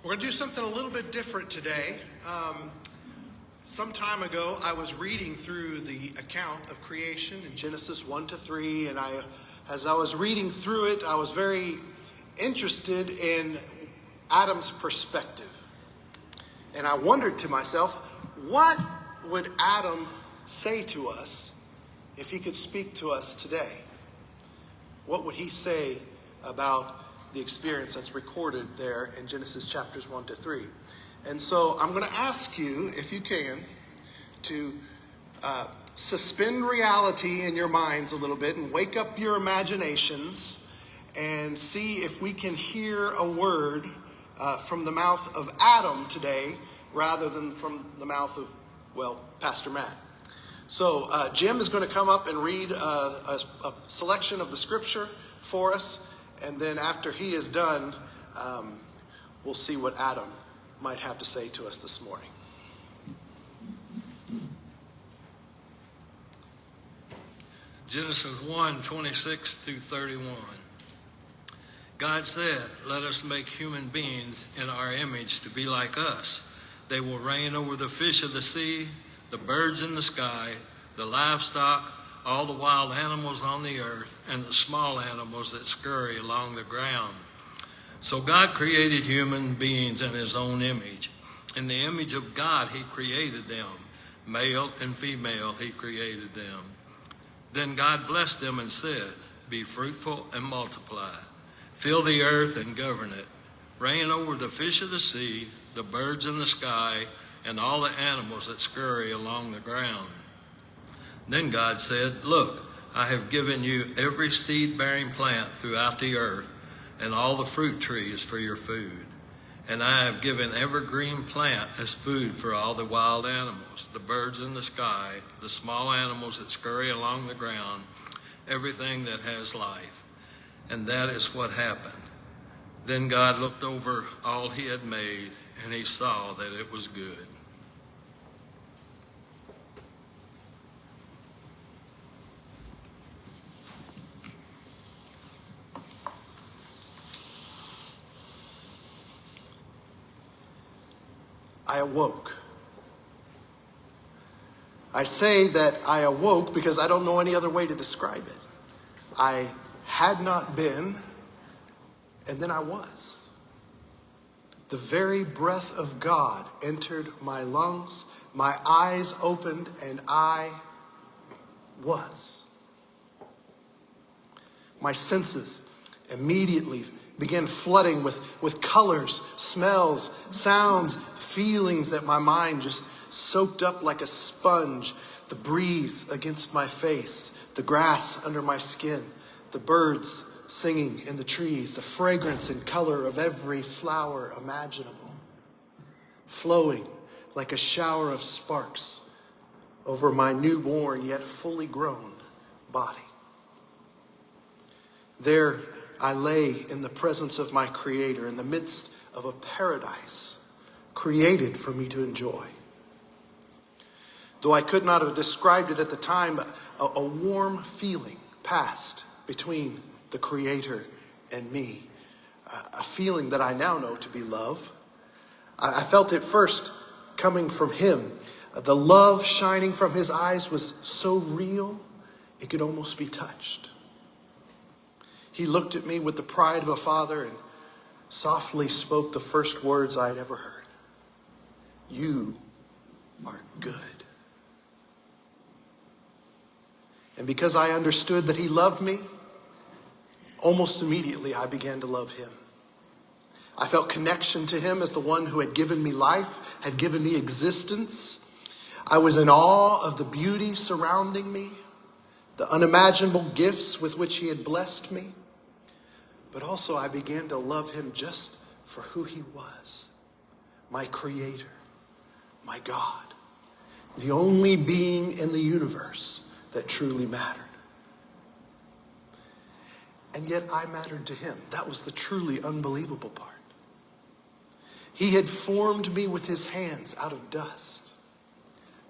We're going to do something a little bit different today. Some time ago, I was reading through the account of creation in Genesis 1-3, and as I was reading through it, I was very interested in Adam's perspective. And I wondered to myself, what would Adam say to us if he could speak to us today? What would he say about the experience that's recorded there in Genesis chapters 1-3? And so I'm going to ask you, if you can, to suspend reality in your minds a little bit and wake up your imaginations and see if we can hear a word from the mouth of Adam today rather than from the mouth of, Pastor Matt. So Jim is going to come up and read a selection of the scripture for us. And then after he is done, we'll see what Adam might have to say to us this morning. Genesis 1:26-31. God said, "Let us make human beings in our image to be like us. They will reign over the fish of the sea, the birds in the sky, the livestock, all the wild animals on the earth, and the small animals that scurry along the ground." So God created human beings in his own image. In the image of God, he created them. Male and female, he created them. Then God blessed them and said, "Be fruitful and multiply. Fill the earth and govern it. Reign over the fish of the sea, the birds in the sky, and all the animals that scurry along the ground." Then God said, "Look, I have given you every seed-bearing plant throughout the earth, and all the fruit trees for your food. And I have given every green plant as food for all the wild animals, the birds in the sky, the small animals that scurry along the ground, everything that has life." And that is what happened. Then God looked over all he had made, and he saw that it was good. I awoke. I say that I awoke because I don't know any other way to describe it. I had not been, and then I was. The very breath of God entered my lungs, my eyes opened, and I was. My senses immediately began flooding with colors, smells, sounds, feelings that my mind just soaked up like a sponge. The breeze against my face, the grass under my skin, the birds singing in the trees, the fragrance and color of every flower imaginable, flowing like a shower of sparks over my newborn yet fully grown body. There I lay in the presence of my Creator in the midst of a paradise created for me to enjoy. Though I could not have described it at the time, a warm feeling passed between the Creator and me, a feeling that I now know to be love. I felt it first coming from him. The love shining from his eyes was so real, it could almost be touched. He looked at me with the pride of a father and softly spoke the first words I had ever heard. "You are good." And because I understood that he loved me, almost immediately I began to love him. I felt connection to him as the one who had given me life, had given me existence. I was in awe of the beauty surrounding me, the unimaginable gifts with which he had blessed me. But also I began to love him just for who he was, my Creator, my God, the only being in the universe that truly mattered. And yet I mattered to him. That was the truly unbelievable part. He had formed me with his hands out of dust,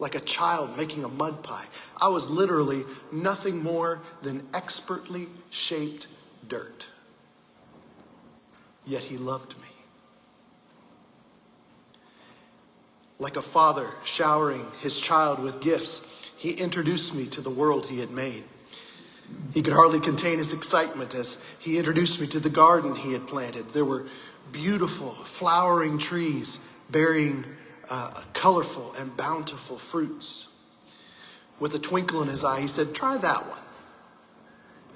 like a child making a mud pie. I was literally nothing more than expertly shaped dirt. Yet he loved me. Like a father showering his child with gifts, he introduced me to the world he had made. He could hardly contain his excitement as he introduced me to the garden he had planted. There were beautiful, flowering trees bearing colorful and bountiful fruits. With a twinkle in his eye, he said, "Try that one."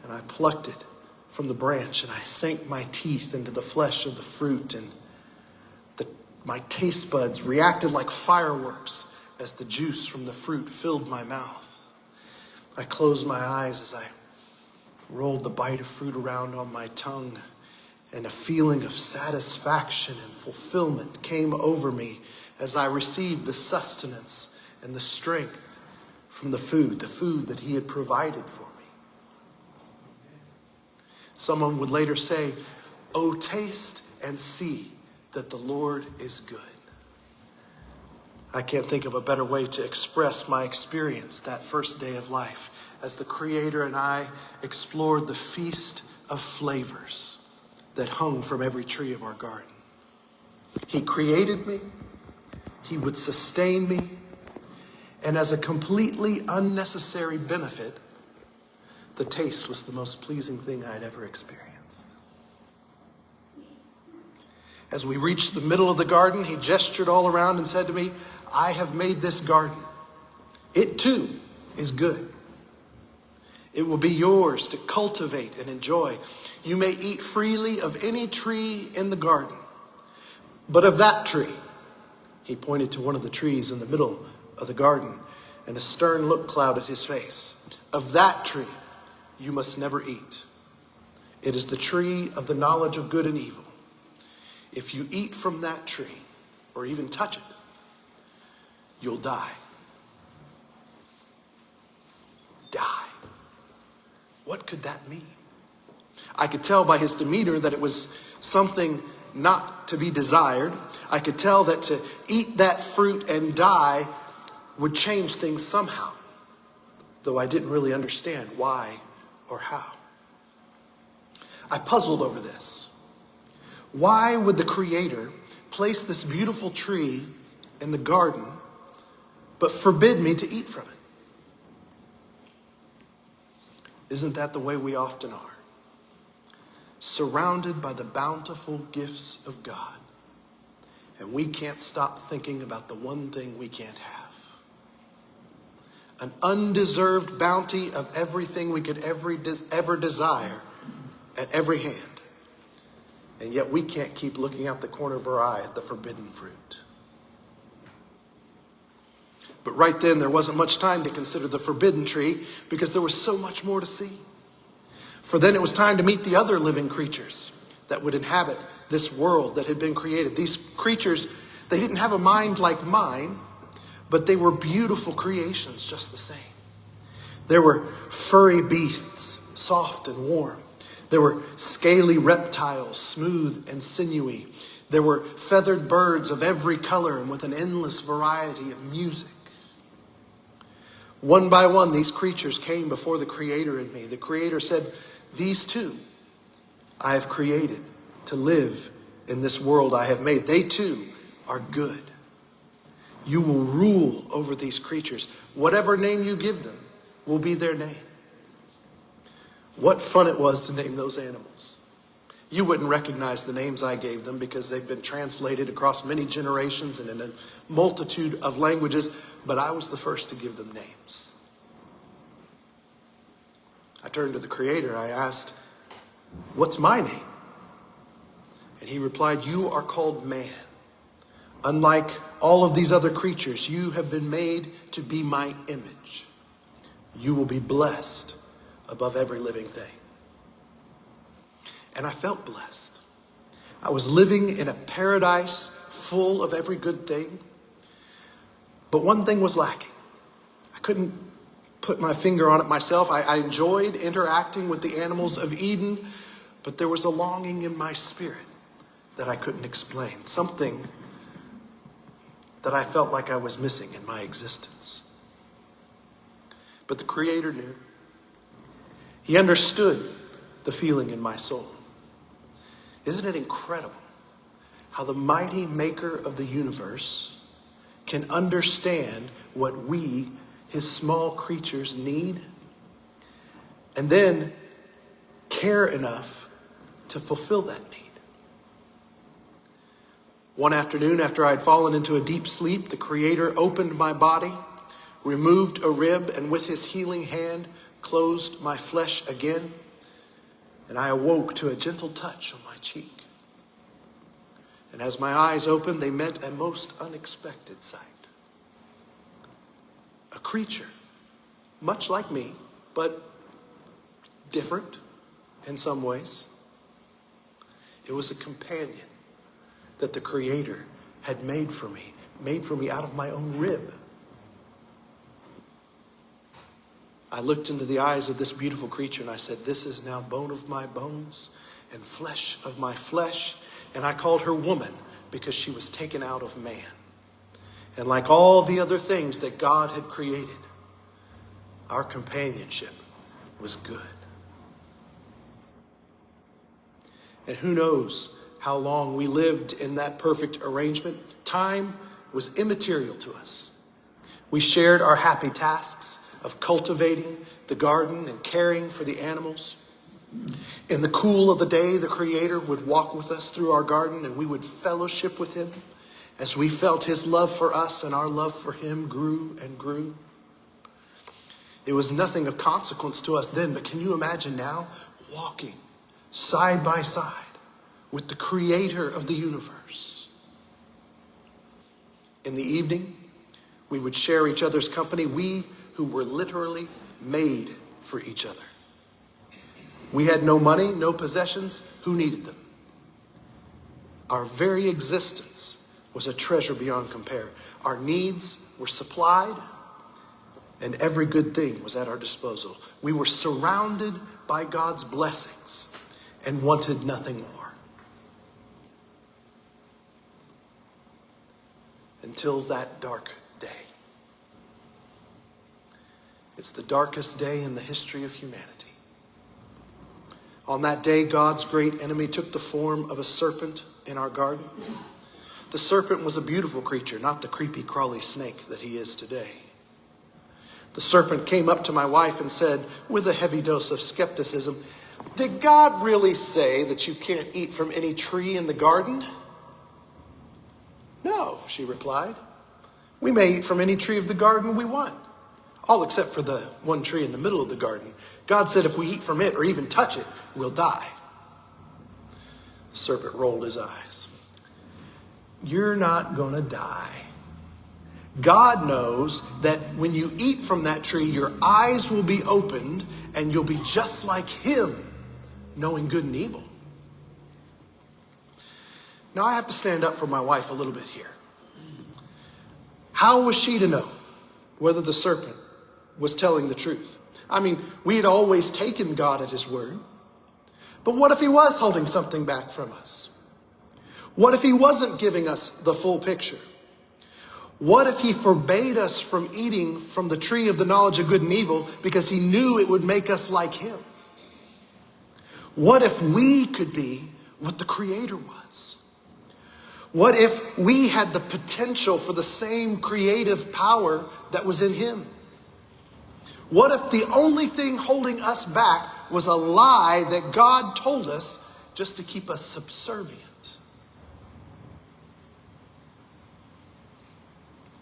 And I plucked it from the branch, and I sank my teeth into the flesh of the fruit, and my taste buds reacted like fireworks as the juice from the fruit filled my mouth. I closed my eyes as I rolled the bite of fruit around on my tongue, and a feeling of satisfaction and fulfillment came over me as I received the sustenance and the strength from the food that he had provided for me. Someone would later say, "Oh, taste and see that the Lord is good." I can't think of a better way to express my experience that first day of life as the Creator and I explored the feast of flavors that hung from every tree of our garden. He created me, he would sustain me, and as a completely unnecessary benefit, the taste was the most pleasing thing I'd ever experienced. As we reached the middle of the garden, he gestured all around and said to me, "I have made this garden. It too is good. It will be yours to cultivate and enjoy. You may eat freely of any tree in the garden, but of that tree," he pointed to one of the trees in the middle of the garden, and a stern look clouded his face. "Of that tree you must never eat. It is the tree of the knowledge of good and evil. If you eat from that tree, or even touch it, you'll die." Die. What could that mean? I could tell by his demeanor that it was something not to be desired. I could tell that to eat that fruit and die would change things somehow, though I didn't really understand why or how. I puzzled over this. Why would the Creator place this beautiful tree in the garden, but forbid me to eat from it? Isn't that the way we often are? Surrounded by the bountiful gifts of God, and we can't stop thinking about the one thing we can't have. An undeserved bounty of everything we could ever desire at every hand. And yet we can't keep looking out the corner of our eye at the forbidden fruit. But right then, there wasn't much time to consider the forbidden tree because there was so much more to see. For then it was time to meet the other living creatures that would inhabit this world that had been created. These creatures, they didn't have a mind like mine, but they were beautiful creations just the same. There were furry beasts, soft and warm. There were scaly reptiles, smooth and sinewy. There were feathered birds of every color and with an endless variety of music. One by one, these creatures came before the Creator and me. The Creator said, "These too I have created to live in this world I have made. They too are good. You will rule over these creatures. Whatever name you give them will be their name." What fun it was to name those animals. You wouldn't recognize the names I gave them because they've been translated across many generations and in a multitude of languages, but I was the first to give them names. I turned to the Creator. I asked, "What's my name?" And he replied, "You are called man. Unlike all of these other creatures, you have been made to be my image. You will be blessed above every living thing." And I felt blessed. I was living in a paradise full of every good thing. But one thing was lacking. I couldn't put my finger on it myself. I enjoyed interacting with the animals of Eden, but there was a longing in my spirit that I couldn't explain. Something that I felt like I was missing in my existence. But the Creator knew. He understood the feeling in my soul. Isn't it incredible how the mighty maker of the universe can understand what we, his small creatures, need, and then care enough to fulfill that need. One afternoon, after I had fallen into a deep sleep, the Creator opened my body, removed a rib, and with his healing hand closed my flesh again, and I awoke to a gentle touch on my cheek. And as my eyes opened, they met a most unexpected sight. A creature, much like me, but different in some ways. It was a companion that the Creator had made for me out of my own rib. I looked into the eyes of this beautiful creature and I said, "This is now bone of my bones and flesh of my flesh." And I called her woman because she was taken out of man. And like all the other things that God had created, our companionship was good. And who knows how long we lived in that perfect arrangement. Time was immaterial to us. We shared our happy tasks of cultivating the garden and caring for the animals. In the cool of the day, the Creator would walk with us through our garden and we would fellowship with him as we felt his love for us and our love for him grew and grew. It was nothing of consequence to us then, but can you imagine now walking side by side with the Creator of the universe? In the evening, we would share each other's company, we who were literally made for each other. We had no money, no possessions. Who needed them? Our very existence was a treasure beyond compare. Our needs were supplied, and every good thing was at our disposal. We were surrounded by God's blessings and wanted nothing more. Until that dark day. It's the darkest day in the history of humanity. On that day, God's great enemy took the form of a serpent in our garden. The serpent was a beautiful creature, not the creepy, crawly snake that he is today. The serpent came up to my wife and said, with a heavy dose of skepticism, "Did God really say that you can't eat from any tree in the garden?" "No," she replied. "We may eat from any tree of the garden we want. All except for the one tree in the middle of the garden. God said if we eat from it or even touch it, we'll die." The serpent rolled his eyes. "You're not going to die. God knows that when you eat from that tree, your eyes will be opened and you'll be just like him, knowing good and evil." Now I have to stand up for my wife a little bit here. How was she to know whether the serpent was telling the truth? I mean, we had always taken God at his word. But what if he was holding something back from us? What if he wasn't giving us the full picture? What if he forbade us from eating from the tree of the knowledge of good and evil because he knew it would make us like him? What if we could be what the Creator was? What if we had the potential for the same creative power that was in him? What if the only thing holding us back was a lie that God told us just to keep us subservient?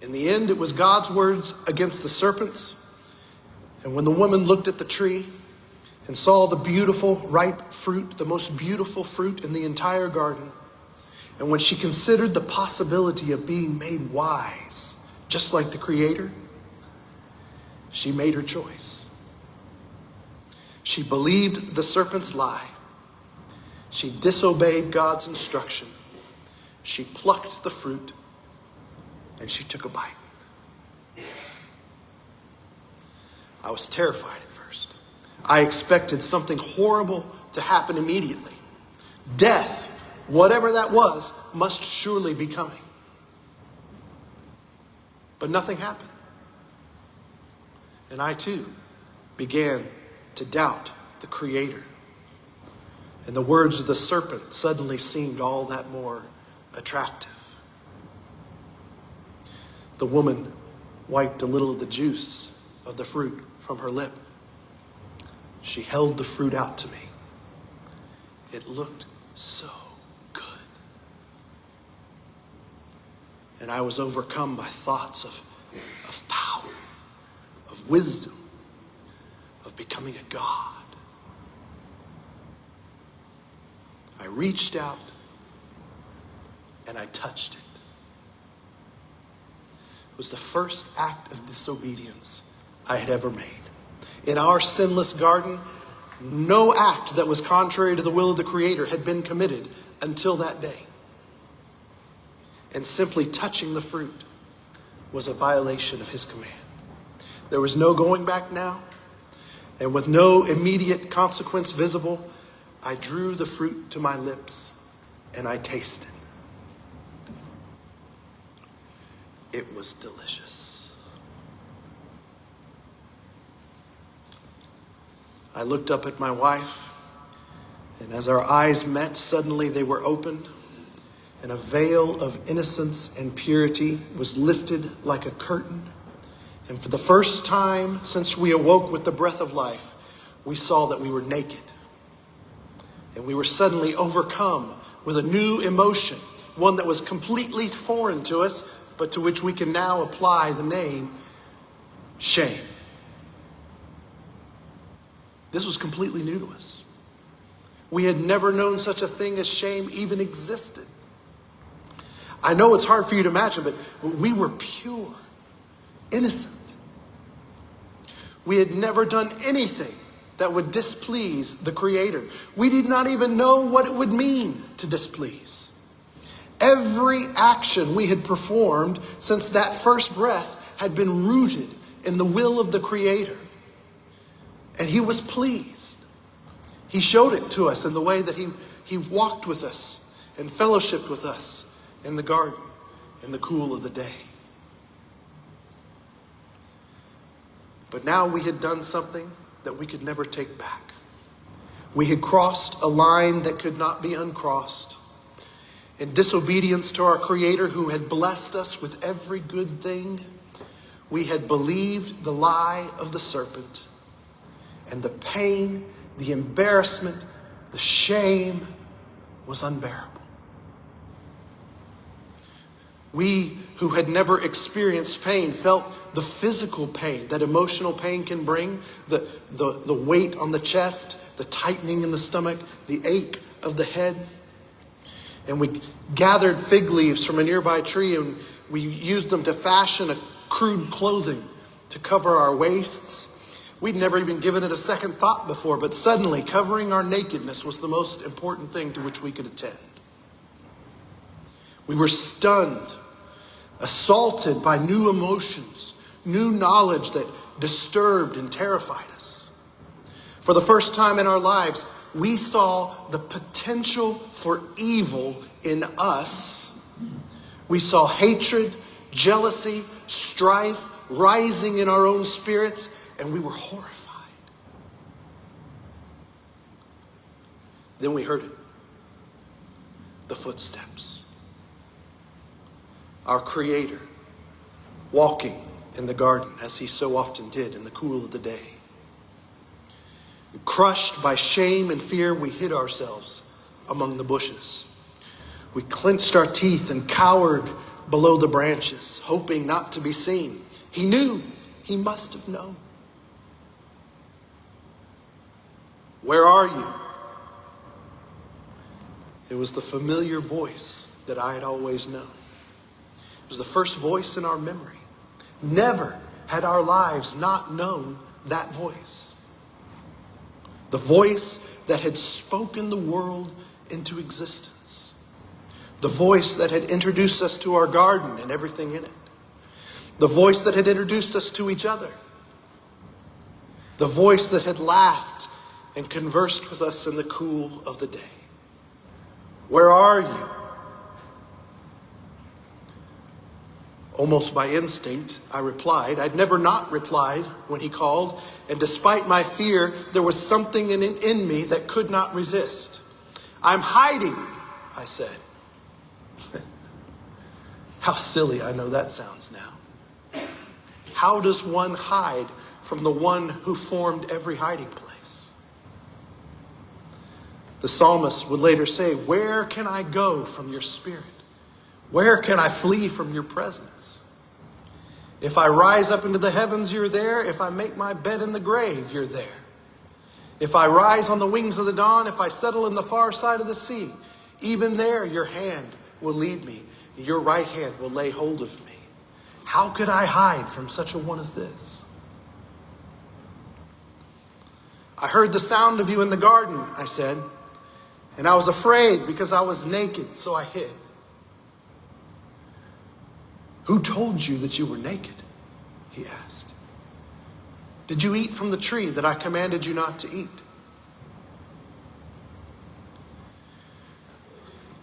In the end, it was God's words against the serpent's. And when the woman looked at the tree and saw the beautiful, ripe fruit, the most beautiful fruit in the entire garden, and when she considered the possibility of being made wise, just like the Creator, she made her choice. She believed the serpent's lie. She disobeyed God's instruction. She plucked the fruit and she took a bite. I was terrified at first. I expected something horrible to happen immediately. Death, whatever that was, must surely be coming. But nothing happened. And I too began to doubt the Creator. And the words of the serpent suddenly seemed all that more attractive. The woman wiped a little of the juice of the fruit from her lip. She held the fruit out to me. It looked so good. And I was overcome by thoughts of power, of wisdom, of becoming a God. I reached out and I touched it. It was the first act of disobedience I had ever made. In our sinless garden, no act that was contrary to the will of the Creator had been committed until that day. And simply touching the fruit was a violation of His command. There was no going back now, and with no immediate consequence visible, I drew the fruit to my lips and I tasted. It was delicious. I looked up at my wife, and as our eyes met, suddenly they were opened, and a veil of innocence and purity was lifted like a curtain. And for the first time since we awoke with the breath of life, we saw that we were naked. And we were suddenly overcome with a new emotion, one that was completely foreign to us, but to which we can now apply the name shame. This was completely new to us. We had never known such a thing as shame even existed. I know it's hard for you to imagine, but we were pure, innocent. We had never done anything that would displease the Creator. We did not even know what it would mean to displease. Every action we had performed since that first breath had been rooted in the will of the Creator. And He was pleased. He showed it to us in the way that He walked with us and fellowshiped with us in the garden in the cool of the day. But now we had done something that we could never take back. We had crossed a line that could not be uncrossed. In disobedience to our Creator, who had blessed us with every good thing, we had believed the lie of the serpent. And the pain, the embarrassment, the shame was unbearable. We who had never experienced pain felt the physical pain that emotional pain can bring, the weight on the chest, the tightening in the stomach, the ache of the head. And we gathered fig leaves from a nearby tree and we used them to fashion a crude clothing to cover our waists. We'd never even given it a second thought before, but suddenly covering our nakedness was the most important thing to which we could attend. We were stunned, assaulted by new emotions, new knowledge that disturbed and terrified us. For the first time in our lives, we saw the potential for evil in us. We saw hatred, jealousy, strife rising in our own spirits, and we were horrified. Then we heard it. The footsteps. Our Creator walking in the garden as He so often did in the cool of the day. Crushed by shame and fear, we hid ourselves among the bushes. We clenched our teeth and cowered below the branches, hoping not to be seen. He knew. He must have known. Where are you? It was the familiar voice that I had always known. It was the first voice in our memory. Never had our lives not known that voice. The voice that had spoken the world into existence. The voice that had introduced us to our garden and everything in it. The voice that had introduced us to each other. The voice that had laughed and conversed with us in the cool of the day. Where are you? Almost by instinct, I replied. I'd never not replied when He called, and despite my fear, there was something in me that could not resist. I'm hiding, I said. How silly I know that sounds now. how does one hide from the one who formed every hiding place? The psalmist would later say, where can I go from your spirit? Where can I flee from your presence? If I rise up into the heavens, you're there. If I make my bed in the grave, you're there. If I rise on the wings of the dawn, if I settle in the far side of the sea, even there your hand will lead me. Your right hand will lay hold of me. How could I hide from such a one as this? I heard the sound of you in the garden, I said, and I was afraid because I was naked, so I hid. Who told you that you were naked? He asked. Did you eat from the tree that I commanded you not to eat?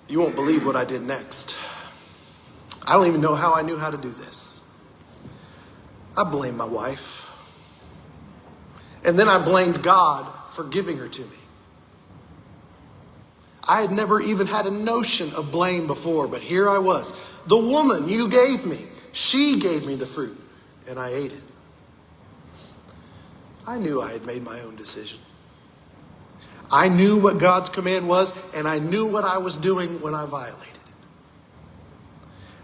You won't believe what I did next. I don't even know how I knew how to do this. I blamed my wife. And then I blamed God for giving her to me. I had never even had a notion of blame before, but here I was. The woman you gave me, she gave me the fruit, and I ate it. I knew I had made my own decision. I knew what God's command was, and I knew what I was doing when I violated it.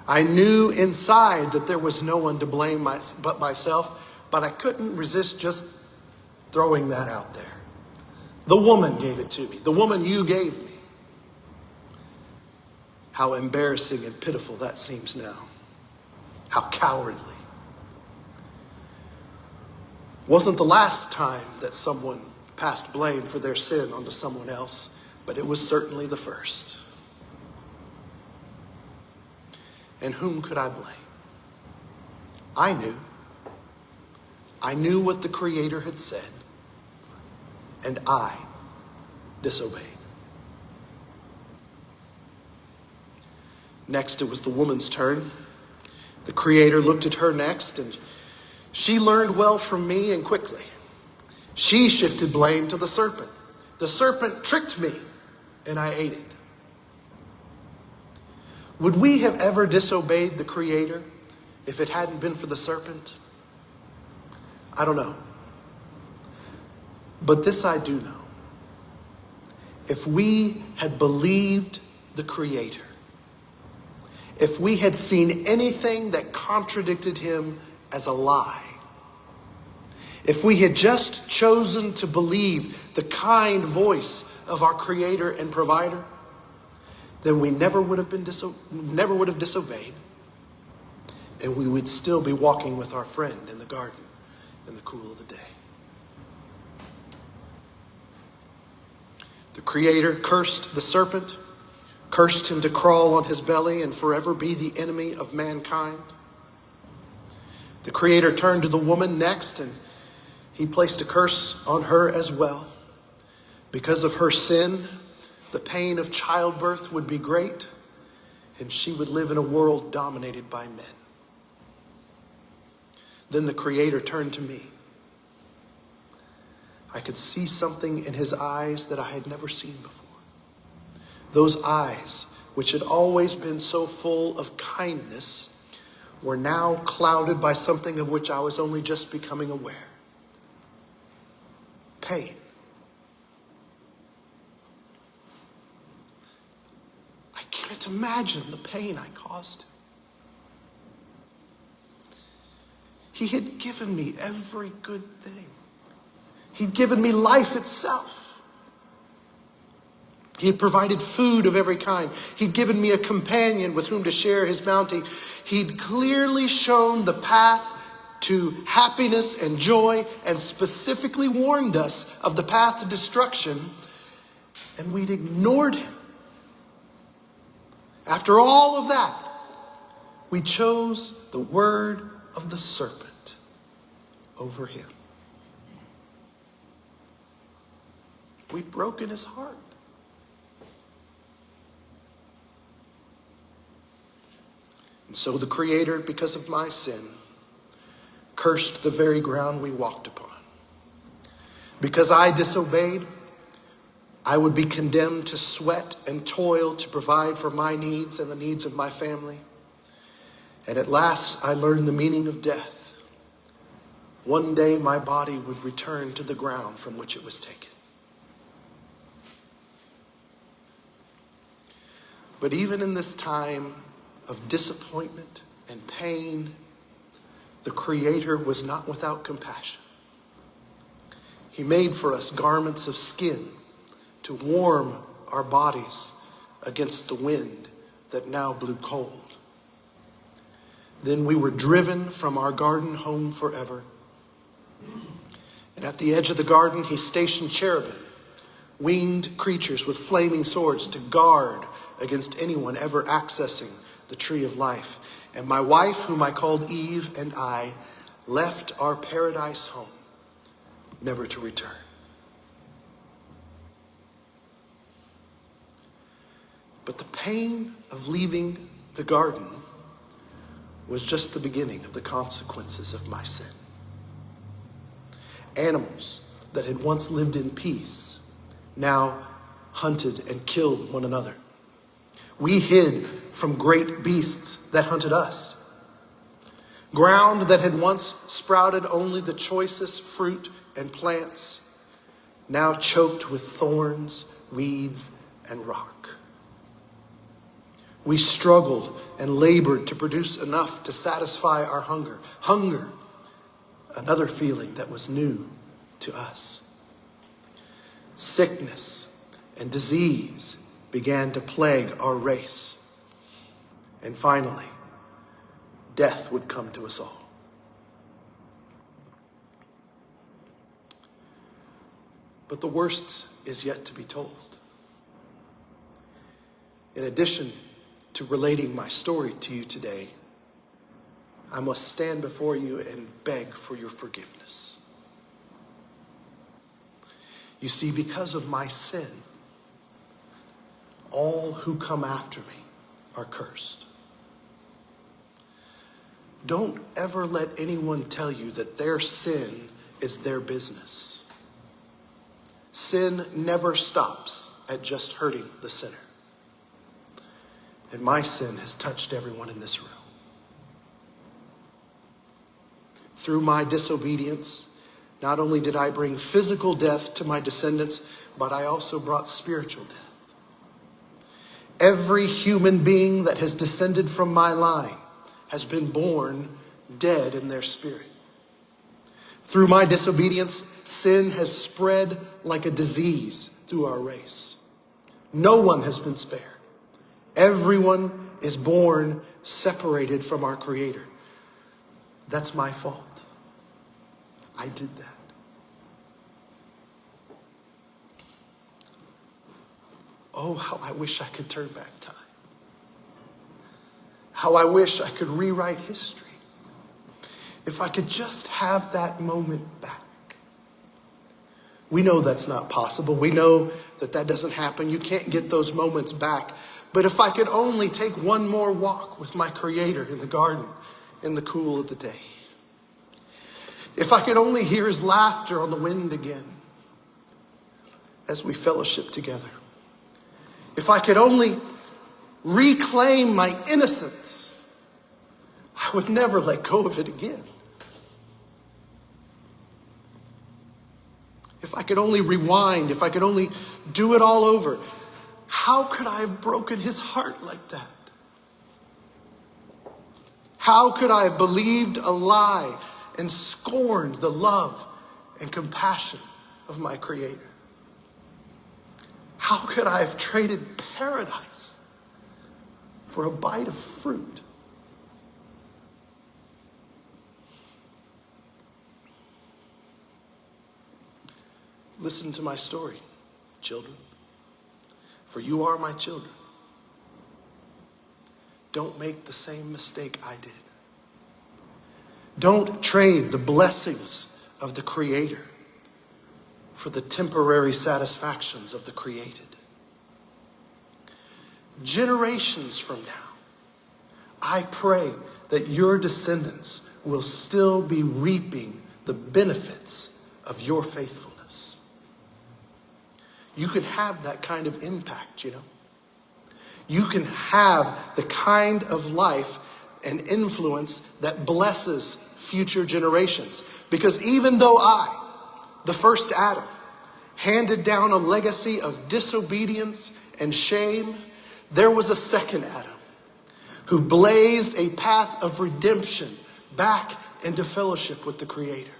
I knew inside that there was no one to blame but myself, but I couldn't resist just throwing that out there. The woman gave it to me. The woman you gave me. How embarrassing and pitiful that seems now. How cowardly. Wasn't the last time that someone passed blame for their sin onto someone else, but it was certainly the first. And whom could I blame? I knew. I knew what the Creator had said, and I disobeyed. Next, it was the woman's turn. The Creator looked at her next, and she learned well from me and quickly. She shifted blame to the serpent. The serpent tricked me, and I ate it. Would we have ever disobeyed the Creator if it hadn't been for the serpent? I don't know. But this I do know. If we had believed the Creator, if we had seen anything that contradicted him as a lie, if we had just chosen to believe the kind voice of our Creator and Provider, then we never would have disobeyed, and we would still be walking with our friend in the garden in the cool of the day. The Creator cursed the serpent, cursed him to crawl on his belly and forever be the enemy of mankind. The Creator turned to the woman next, and he placed a curse on her as well. Because of her sin, the pain of childbirth would be great, and she would live in a world dominated by men. Then the Creator turned to me. I could see something in his eyes that I had never seen before. Those eyes, which had always been so full of kindness, were now clouded by something of which I was only just becoming aware. Pain. I can't imagine the pain I caused him. He had given me every good thing. He'd given me life itself. He had provided food of every kind. He'd given me a companion with whom to share his bounty. He'd clearly shown the path to happiness and joy, and specifically warned us of the path to destruction, and we'd ignored him. After all of that, we chose the word of the serpent over him. We'd broken his heart. And so the Creator, because of my sin, cursed the very ground we walked upon. Because I disobeyed, I would be condemned to sweat and toil to provide for my needs and the needs of my family. And at last I learned the meaning of death. One day my body would return to the ground from which it was taken. But even in this time of disappointment and pain, the Creator was not without compassion. He made for us garments of skin to warm our bodies against the wind that now blew cold. Then we were driven from our garden home forever. And at the edge of the garden, he stationed cherubim, winged creatures with flaming swords to guard against anyone ever accessing the tree of life. And my wife, whom I called Eve, and I left our paradise home, never to return. But the pain of leaving the garden was just the beginning of the consequences of my sin. Animals that had once lived in peace now hunted and killed one another. We hid from great beasts that hunted us. Ground that had once sprouted only the choicest fruit and plants, now choked with thorns, weeds, and rock. We struggled and labored to produce enough to satisfy our hunger. Hunger, another feeling that was new to us. Sickness and disease began to plague our race. And finally, death would come to us all. But the worst is yet to be told. In addition to relating my story to you today, I must stand before you and beg for your forgiveness. You see, because of my sin, all who come after me are cursed. Don't ever let anyone tell you that their sin is their business. Sin never stops at just hurting the sinner. And my sin has touched everyone in this room. Through my disobedience, not only did I bring physical death to my descendants, but I also brought spiritual death. Every human being that has descended from my line has been born dead in their spirit. Through my disobedience, sin has spread like a disease through our race. No one has been spared. Everyone is born separated from our Creator. That's my fault. I did that. Oh, how I wish I could turn back time. How I wish I could rewrite history. If I could just have that moment back. We know that's not possible. We know that that doesn't happen. You can't get those moments back. But if I could only take one more walk with my Creator in the garden in the cool of the day. If I could only hear his laughter on the wind again as we fellowship together. If I could only reclaim my innocence, I would never let go of it again. If I could only rewind, if I could only do it all over, how could I have broken his heart like that? How could I have believed a lie and scorned the love and compassion of my Creator? How could I have traded paradise for a bite of fruit? Listen to my story, children, for you are my children. Don't make the same mistake I did. Don't trade the blessings of the Creator for the temporary satisfactions of the created. Generations from now, I pray that your descendants will still be reaping the benefits of your faithfulness. You can have that kind of impact, you know. You can have the kind of life and influence that blesses future generations. Because even though I, the first Adam, handed down a legacy of disobedience and shame, there was a second Adam who blazed a path of redemption back into fellowship with the Creator.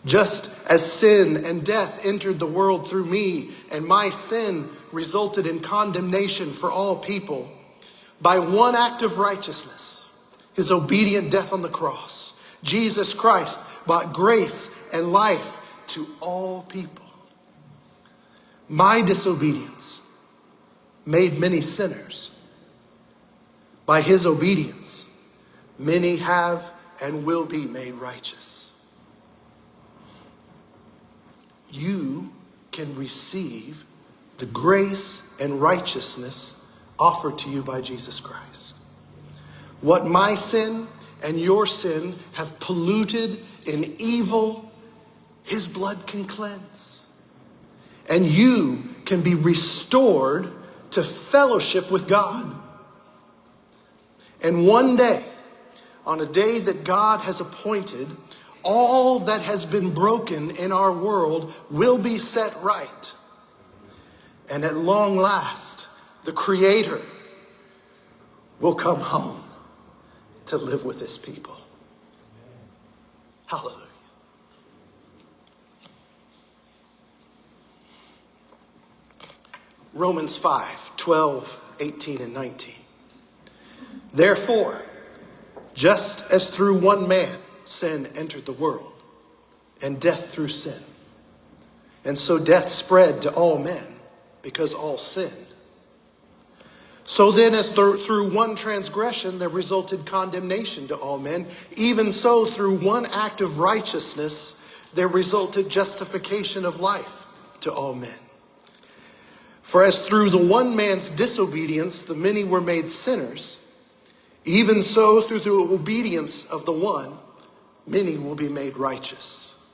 Just as sin and death entered the world through me, and my sin resulted in condemnation for all people, by one act of righteousness, his obedient death on the cross, Jesus Christ brought grace and life to all people. My disobedience made many sinners. By his obedience, many have and will be made righteous. You can receive the grace and righteousness offered to you by Jesus Christ. What my sin and your sin have polluted in evil, his blood can cleanse. And you can be restored to fellowship with God. And one day, on a day that God has appointed, all that has been broken in our world will be set right. And at long last, the Creator will come home to live with his people. Hallelujah. Romans 5:12, 18, and 19. Therefore, just as through one man sin entered the world, and death through sin, and so death spread to all men, because all sinned. So then, as through one transgression there resulted condemnation to all men, even so through one act of righteousness there resulted justification of life to all men. For as through the one man's disobedience the many were made sinners, even so through the obedience of the one, many will be made righteous.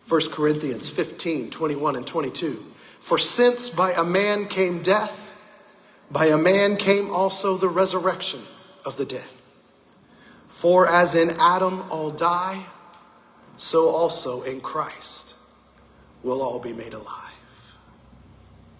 1 Corinthians 15, 21 and 22. For since by a man came death, by a man came also the resurrection of the dead. For as in Adam all die, so also in Christ will all be made alive.